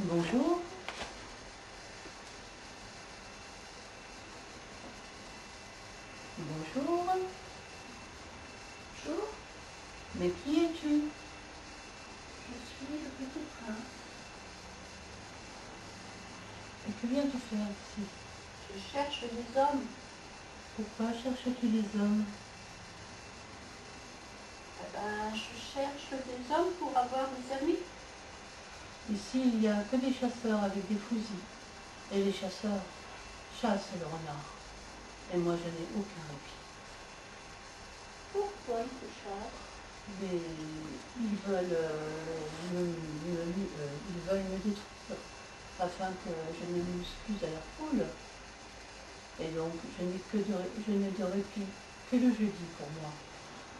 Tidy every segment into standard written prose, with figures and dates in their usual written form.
Bonjour. Bonjour. Bonjour, Mais qui es-tu? je suis le petit prince. Et que viens-tu faire ici? Je cherche des hommes. Pourquoi cherches-tu des hommes? Je cherche des hommes pour avoir des amis. Ici, il n'y a que des chasseurs avec des fusils. Et les chasseurs chassent le renard. Et moi, je n'ai aucun répit. Pourquoi ils te chassent? Mais ils veulent, ils veulent me détruire afin que je ne m'use plus à leur foule. Et donc, je n'ai de répit que le jeudi pour moi.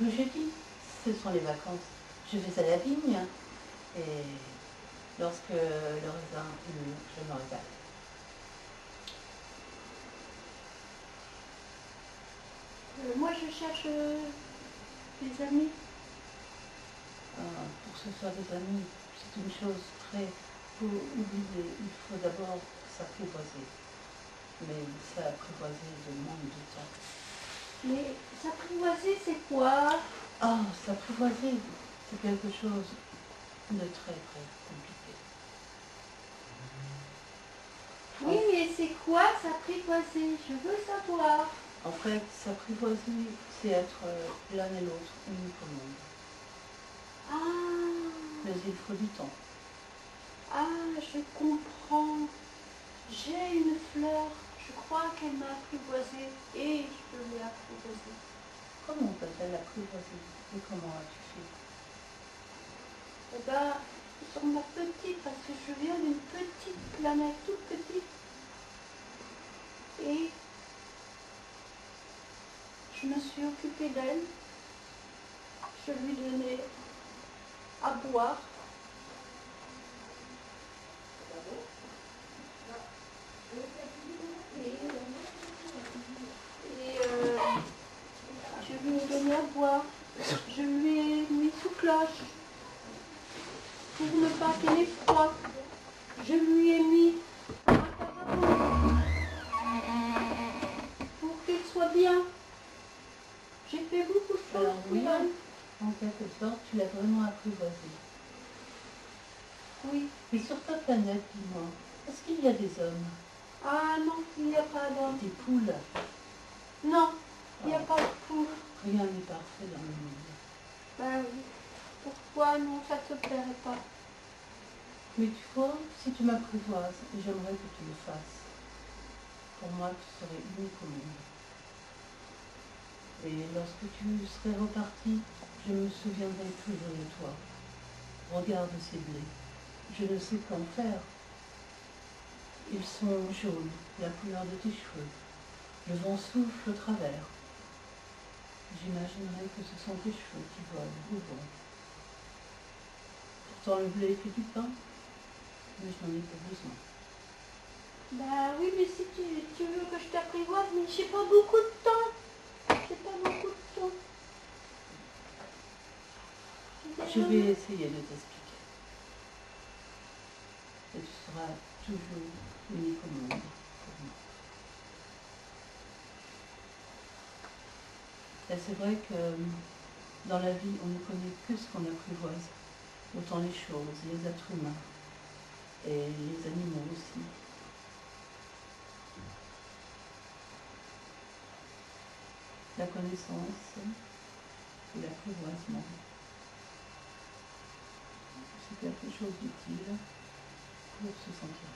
Le jeudi, ce sont les vacances. Je vais à la vigne et lorsque le raisin mûr, je me régale. Moi, je cherche des amis. Pour se faire des amis, c'est une chose très oubliée. Il faut d'abord s'apprivoiser. Mais s'apprivoiser demande du temps. Mais s'apprivoiser, c'est quoi? Ah, s'apprivoiser, c'est quelque chose de très très compliqué. Oui, mais c'est quoi s'apprivoiser? Je veux savoir. En fait, s'apprivoiser, c'est être l'un et l'autre unique au monde. Ah, Mais il faut du temps. je comprends. J'ai une fleur. Je crois qu'elle m'a apprivoisée et je peux l'apprivoiser. Comment peut-elle apprivoiser? Et comment as-tu Ils sont ma petite parce que je viens d'une petite planète, toute petite. Et je me suis occupée d'elle. Je lui donnais à boire. Et je lui ai donné à boire. Je lui ai mis sous cloche pour ne pas qu'elle ait froid. Je lui ai mis un parapluie pour qu'elle soit bien. J'ai fait beaucoup de choses Alors pour oui, elle. en quelque sorte, tu l'as vraiment apprivoisé. Oui. Et sur ta planète, dis-moi, est-ce qu'il y a des hommes? Ah non, il n'y a pas d'homme. Des poules? Non, il n'y a pas de poule. Rien n'est parfait dans le monde. Ben oui. Pourquoi non, ça ne te plairait pas? Mais tu vois, si tu m'apprivoises, et j'aimerais que tu le fasses, pour moi, tu serais unique au monde. Et lorsque tu serais reparti, je me souviendrai toujours de toi. Regarde ces blés. Je ne sais qu'en faire. Ils sont jaunes, la couleur de tes cheveux. Le vent souffle au travers. J'imaginerais que ce sont tes cheveux qui volent au vent. Pourtant le blé fait du pain, mais je n'en ai pas besoin. Ben oui, mais si tu veux que je t'apprivoise, mais j'ai pas beaucoup de temps. J'ai pas beaucoup de temps. Je vais essayer de t'expliquer. Et tu seras toujours unique au monde pour moi. Et c'est vrai que dans la vie, on ne connaît que ce qu'on apprivoise. Autant les choses, les êtres humains et les animaux aussi. La connaissance et l'apprivoisement, c'est quelque chose d'utile pour se sentir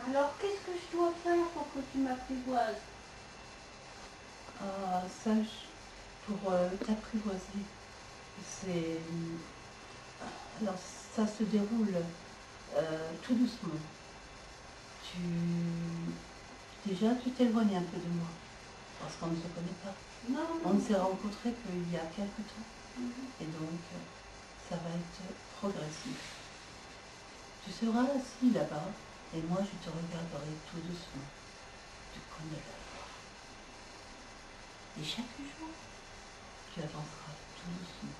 bien. Alors, qu'est-ce que je dois faire pour que tu m'apprivoises? Sache, pour t'apprivoiser, c'est... Alors, ça se déroule tout doucement. Déjà, tu t'éloignes un peu de moi, parce qu'on ne se connaît pas. Non. On ne s'est rencontrés qu'il y a quelque temps. Et donc, ça va être progressif. Tu seras assis là-bas, et moi je te regarderai tout doucement, du coin de l'œil. Et chaque jour, tu avanceras tout doucement.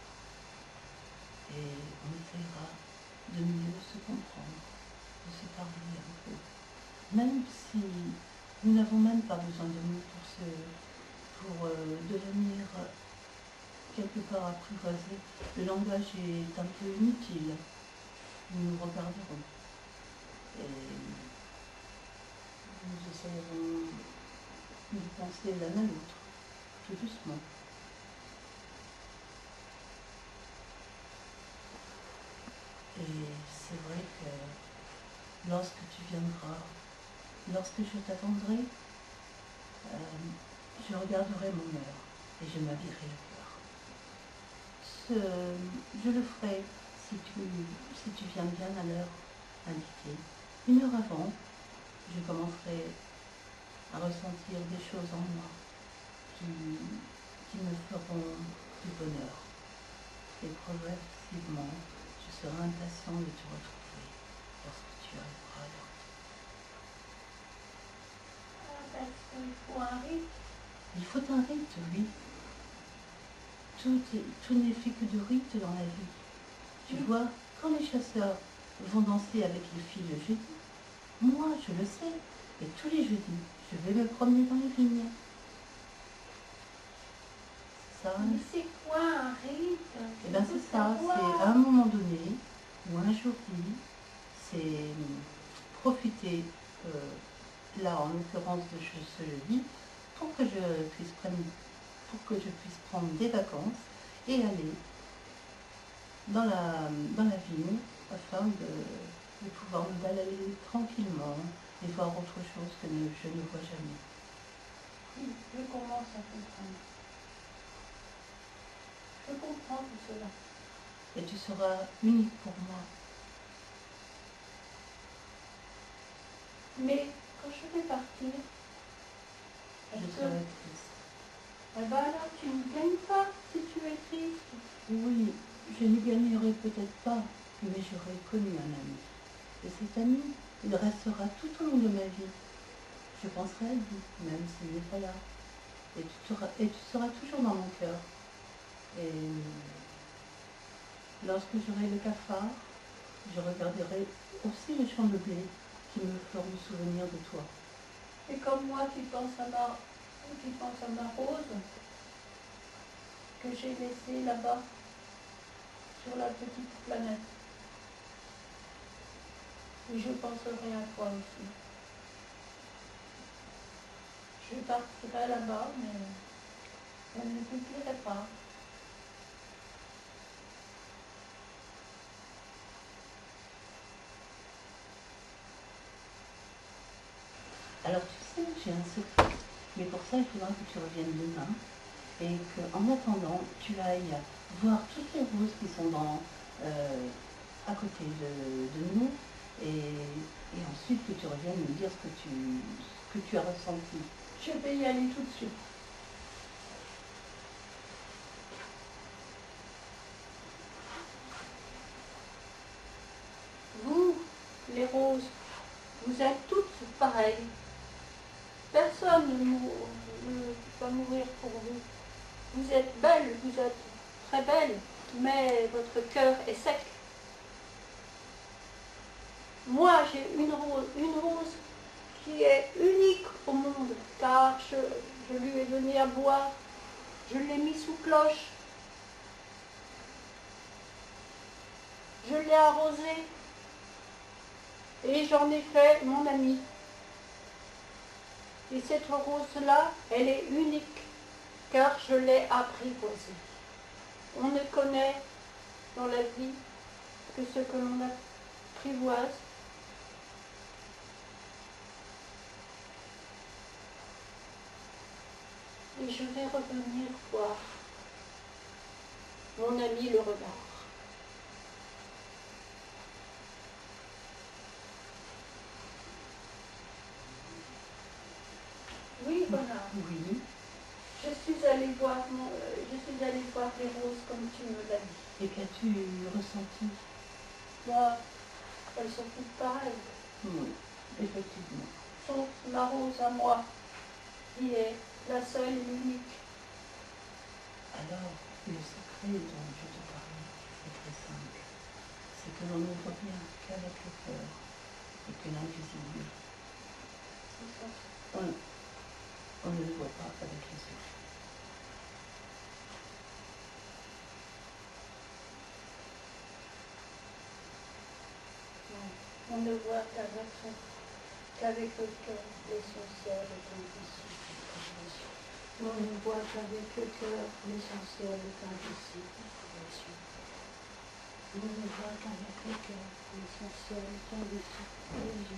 et on essaiera de mieux se comprendre, de se parler un peu. Même si nous n'avons même pas besoin de nous pour devenir quelque part apprivoisé, le langage est un peu inutile. Nous nous regarderons et nous essayerons de penser l'un à l'autre, tout doucement. Et c'est vrai que lorsque tu viendras, lorsque je t'attendrai, je regarderai mon heure et je m'habillerai le cœur. Je le ferai si tu viens bien à l'heure indiquée. 1 heure avant, je commencerai à ressentir des choses en moi qui me feront du bonheur. Et progressivement, je serai impatient de te retrouver lorsque tu arriveras à l'heure. Parce qu'il faut un rite. Il faut un rite, oui. Tout n'est fait que de rite dans la vie. Tu vois, quand les chasseurs vont danser avec les filles le jeudi, moi je le sais, et tous les jeudis, je vais me promener dans les vignes. Ça, Mais c'est quoi un rite? eh bien c'est ça, c'est à un moment donné, ou un jour dit, c'est profiter, là en l'occurrence de ce jeudi, pour que je puisse prendre des vacances et aller dans la vigne afin de pouvoir me balader tranquillement et voir autre chose que je ne vois jamais. Oui, je commence à comprendre. Je comprends tout cela. Et tu seras unique pour moi. Mais quand je vais partir, Je serai triste. Eh ben alors, tu ne gagnes pas si tu es triste. Oui, je n'y gagnerai peut-être pas, mais j'aurai connu un ami. Et cet ami, il restera tout au long de ma vie. Je penserai à lui, même s'il n'est pas là. Et tu seras toujours dans mon cœur. Et lorsque j'aurai le cafard, je regarderai aussi les champs de blé qui me feront souvenir de toi. Et comme moi, tu penses à ma rose que j'ai laissée là-bas, sur la petite planète. Et je penserai à toi aussi. Je partirai là-bas, mais je ne t'oublierai pas. Alors tu sais, j'ai un secret, mais pour ça il faudra que tu reviennes demain et qu'en attendant, tu ailles voir toutes les roses qui sont à côté de nous et ensuite que tu reviennes me dire ce que tu as ressenti. Je vais y aller tout de suite. Vous, les roses, vous êtes toutes pareilles. Personne ne va mourir pour vous. Vous êtes belles, vous êtes très belles, mais votre cœur est sec. Moi, j'ai une rose qui est unique au monde, car je lui ai donné à boire, je l'ai mis sous cloche, je l'ai arrosée et j'en ai fait mon amie. Et cette rose-là, elle est unique, car je l'ai apprivoisée. On ne connaît dans la vie que ce que l'on apprivoise. Et je vais revenir voir mon ami le renard. Oui, renard. Oui. Je suis allée voir les roses comme tu me l'as dit. Et qu'as-tu ressenti? Moi, elles sont toutes pareilles. Oui, effectivement. Sauf ma rose à moi, qui est la seule et l'unique. Alors, le secret dont je te parlais est très simple. c'est que l'on ne voit bien qu'avec le cœur et que l'invisible, on ne le voit pas avec les yeux. On ne voit qu'avec le cœur l'essentiel est invisible. On ne voit qu'avec le cœur l'essentiel est invisible. On ne voit qu'avec le cœur l'essentiel est invisible.